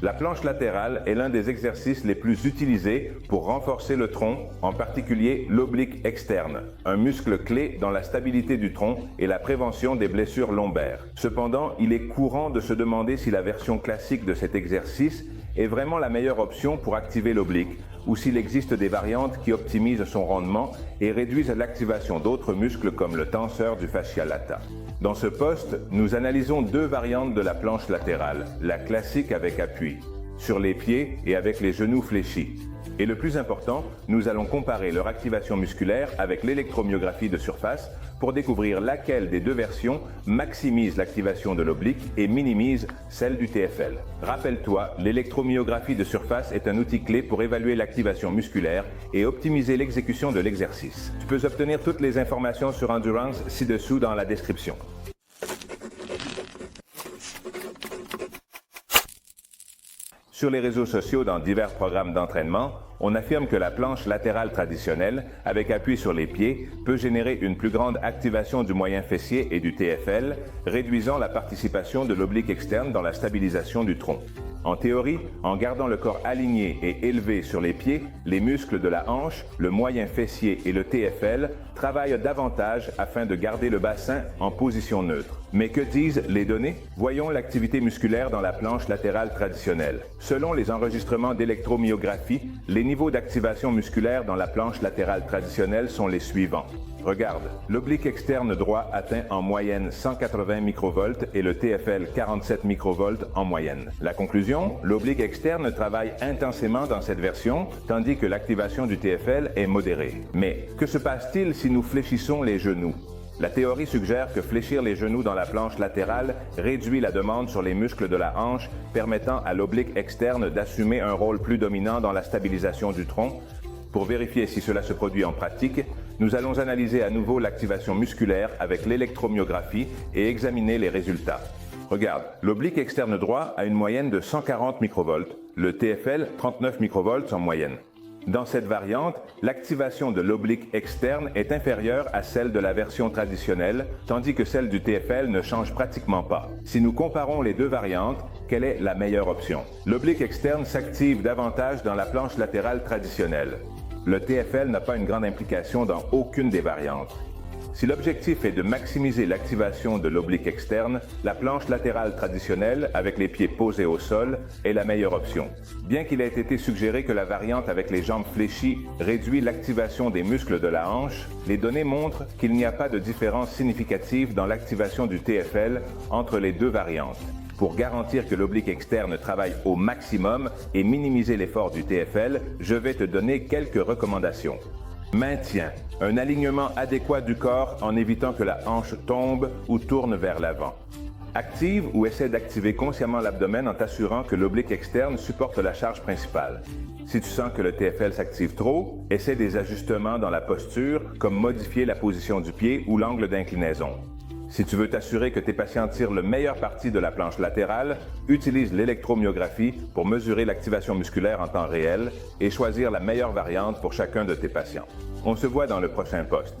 La planche latérale est l'un des exercices les plus utilisés pour renforcer le tronc, en particulier l'oblique externe, un muscle clé dans la stabilité du tronc et la prévention des blessures lombaires. Cependant, il est courant de se demander si la version classique de cet exercice est vraiment la meilleure option pour activer l'oblique, ou s'il existe des variantes qui optimisent son rendement et réduisent l'activation d'autres muscles comme le tenseur du fascia lata. Dans ce poste, nous analysons deux variantes de la planche latérale, la classique avec appui, sur les pieds et avec les genoux fléchis. Et le plus important, nous allons comparer leur activation musculaire avec l'électromyographie de surface pour découvrir laquelle des deux versions maximise l'activation de l'oblique et minimise celle du TFL. Rappelle-toi, l'électromyographie de surface est un outil clé pour évaluer l'activation musculaire et optimiser l'exécution de l'exercice. Tu peux obtenir toutes les informations sur Endurance ci-dessous dans la description. Sur les réseaux sociaux, dans divers programmes d'entraînement, on affirme que la planche latérale traditionnelle, avec appui sur les pieds, peut générer une plus grande activation du moyen fessier et du TFL, réduisant la participation de l'oblique externe dans la stabilisation du tronc. En théorie, en gardant le corps aligné et élevé sur les pieds, les muscles de la hanche, le moyen fessier et le TFL travaillent davantage afin de garder le bassin en position neutre. Mais que disent les données? Voyons l'activité musculaire dans la planche latérale traditionnelle. Selon les enregistrements d'électromyographie, les niveaux d'activation musculaire dans la planche latérale traditionnelle sont les suivants. Regarde, l'oblique externe droit atteint en moyenne 180 microvolts et le TFL 47 microvolts en moyenne. La conclusion, l'oblique externe travaille intensément dans cette version, tandis que l'activation du TFL est modérée. Mais que se passe-t-il si nous fléchissons les genoux? La théorie suggère que fléchir les genoux dans la planche latérale réduit la demande sur les muscles de la hanche, permettant à l'oblique externe d'assumer un rôle plus dominant dans la stabilisation du tronc. Pour vérifier si cela se produit en pratique, nous allons analyser à nouveau l'activation musculaire avec l'électromyographie et examiner les résultats. Regarde, l'oblique externe droit a une moyenne de 140 microvolts, le TFL 39 microvolts en moyenne. Dans cette variante, l'activation de l'oblique externe est inférieure à celle de la version traditionnelle, tandis que celle du TFL ne change pratiquement pas. Si nous comparons les deux variantes, quelle est la meilleure option? L'oblique externe s'active davantage dans la planche latérale traditionnelle. Le TFL n'a pas une grande implication dans aucune des variantes. Si l'objectif est de maximiser l'activation de l'oblique externe, la planche latérale traditionnelle, avec les pieds posés au sol, est la meilleure option. Bien qu'il ait été suggéré que la variante avec les jambes fléchies réduit l'activation des muscles de la hanche, les données montrent qu'il n'y a pas de différence significative dans l'activation du TFL entre les deux variantes. Pour garantir que l'oblique externe travaille au maximum et minimiser l'effort du TFL, je vais te donner quelques recommandations. Maintien. Un alignement adéquat du corps en évitant que la hanche tombe ou tourne vers l'avant. Active ou essaie d'activer consciemment l'abdomen en t'assurant que l'oblique externe supporte la charge principale. Si tu sens que le TFL s'active trop, essaie des ajustements dans la posture, comme modifier la position du pied ou l'angle d'inclinaison. Si tu veux t'assurer que tes patients tirent le meilleur parti de la planche latérale, utilise l'électromyographie pour mesurer l'activation musculaire en temps réel et choisir la meilleure variante pour chacun de tes patients. On se voit dans le prochain post.